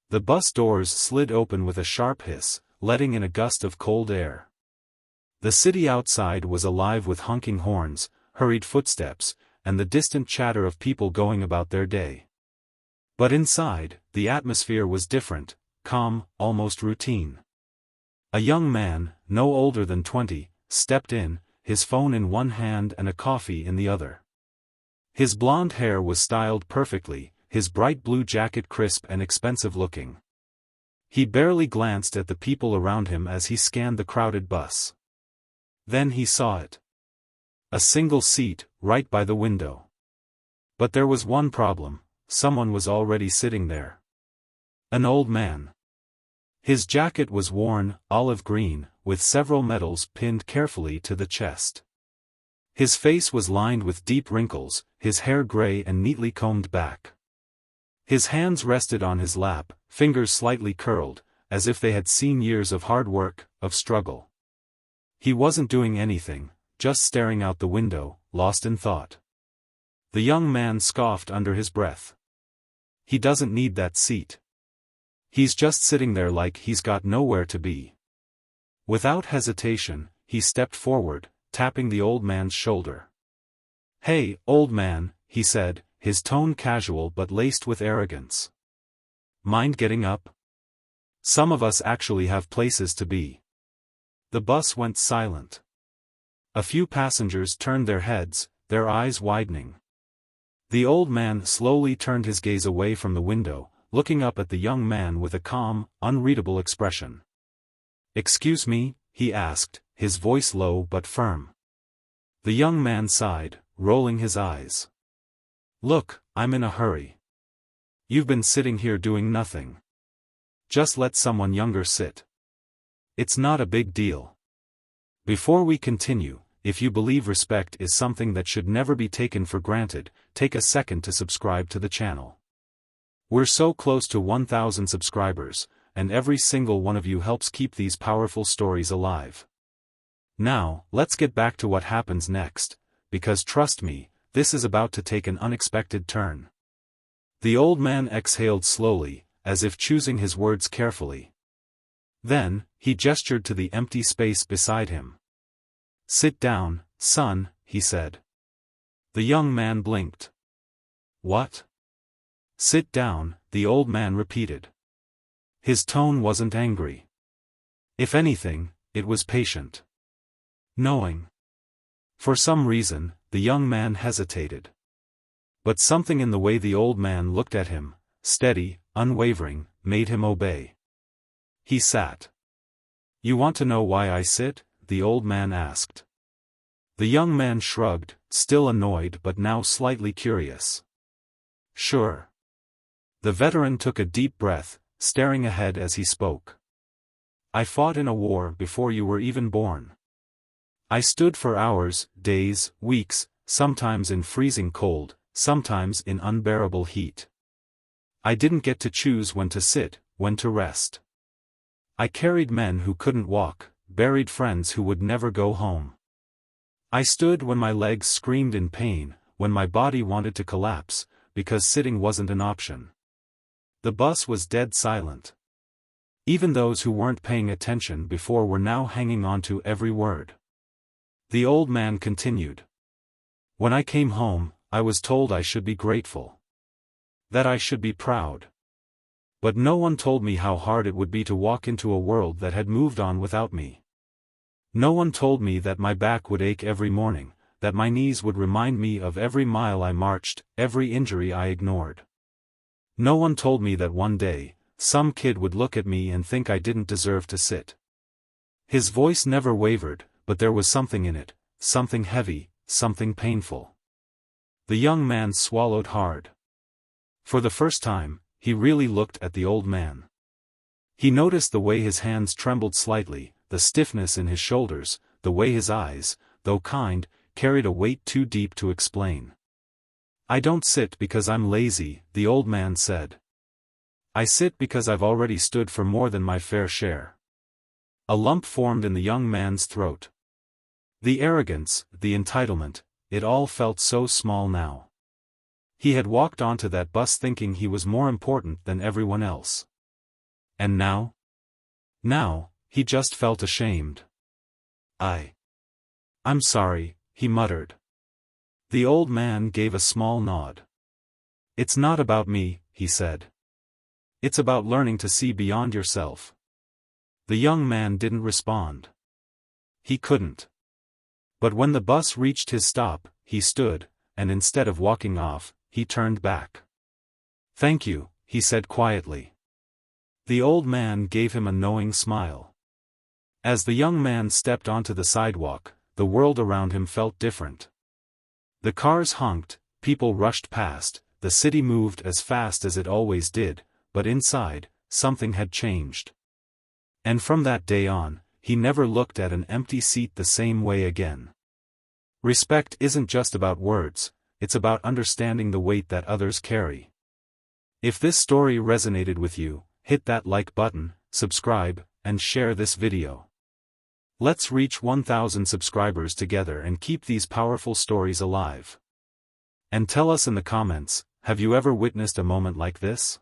The bus doors slid open with a sharp hiss, letting in a gust of cold air. The city outside was alive with honking horns, hurried footsteps, and the distant chatter of people going about their day. But inside, the atmosphere was different, calm, almost routine. A young man, no older than 20, stepped in, his phone in one hand and a coffee in the other. His blonde hair was styled perfectly, his bright blue jacket crisp and expensive-looking. He barely glanced at the people around him as he scanned the crowded bus. Then he saw it. A single seat, right by the window. But there was one problem: someone was already sitting there. An old man. His jacket was worn, olive green, with several medals pinned carefully to the chest. His face was lined with deep wrinkles, his hair gray and neatly combed back. His hands rested on his lap, fingers slightly curled, as if they had seen years of hard work, of struggle. He wasn't doing anything, just staring out the window, lost in thought. The young man scoffed under his breath. He doesn't need that seat. He's just sitting there like he's got nowhere to be. Without hesitation, he stepped forward, tapping the old man's shoulder. "Hey, old man," he said, his tone casual but laced with arrogance. "Mind getting up? Some of us actually have places to be." The bus went silent. A few passengers turned their heads, their eyes widening. The old man slowly turned his gaze away from the window, looking up at the young man with a calm, unreadable expression. "Excuse me?" he asked, his voice low but firm. The young man sighed, rolling his eyes. "Look, I'm in a hurry. You've been sitting here doing nothing. Just let someone younger sit. It's not a big deal." Before we continue, if you believe respect is something that should never be taken for granted, take a second to subscribe to the channel. We're so close to 1,000 subscribers, and every single one of you helps keep these powerful stories alive. Now, let's get back to what happens next, because trust me, this is about to take an unexpected turn. The old man exhaled slowly, as if choosing his words carefully. Then, he gestured to the empty space beside him. "Sit down, son," he said. The young man blinked. "What?" "Sit down," the old man repeated. His tone wasn't angry. If anything, it was patient. Knowing. For some reason, the young man hesitated. But something in the way the old man looked at him, steady, unwavering, made him obey. He sat. "You want to know why I sit?" the old man asked. The young man shrugged, still annoyed but now slightly curious. "Sure." The veteran took a deep breath, staring ahead as he spoke. "I fought in a war before you were even born. I stood for hours, days, weeks, sometimes in freezing cold, sometimes in unbearable heat. I didn't get to choose when to sit, when to rest. I carried men who couldn't walk, buried friends who would never go home. I stood when my legs screamed in pain, when my body wanted to collapse, because sitting wasn't an option." The bus was dead silent. Even those who weren't paying attention before were now hanging on to every word. The old man continued. "When I came home, I was told I should be grateful. That I should be proud. But no one told me how hard it would be to walk into a world that had moved on without me. No one told me that my back would ache every morning, that my knees would remind me of every mile I marched, every injury I ignored. No one told me that one day, some kid would look at me and think I didn't deserve to sit." His voice never wavered, but there was something in it, something heavy, something painful. The young man swallowed hard. For the first time, he really looked at the old man. He noticed the way his hands trembled slightly, the stiffness in his shoulders, the way his eyes, though kind, carried a weight too deep to explain. "I don't sit because I'm lazy," the old man said. "I sit because I've already stood for more than my fair share." A lump formed in the young man's throat. The arrogance, the entitlement, it all felt so small now. He had walked onto that bus thinking he was more important than everyone else. And now? Now, he just felt ashamed. I'm sorry, he muttered. The old man gave a small nod. It's not about me, he said. It's about learning to see beyond yourself. The young man didn't respond. He couldn't. But when the bus reached his stop, he stood, and instead of walking off, he turned back. Thank you, he said quietly. The old man gave him a knowing smile. As the young man stepped onto the sidewalk, the world around him felt different. The cars honked, people rushed past, the city moved as fast as it always did, but inside, something had changed. And from that day on, he never looked at an empty seat the same way again. Respect isn't just about words, it's about understanding the weight that others carry. If this story resonated with you, hit that like button, subscribe, and share this video. Let's reach 1,000 subscribers together and keep these powerful stories alive. And tell us in the comments, have you ever witnessed a moment like this?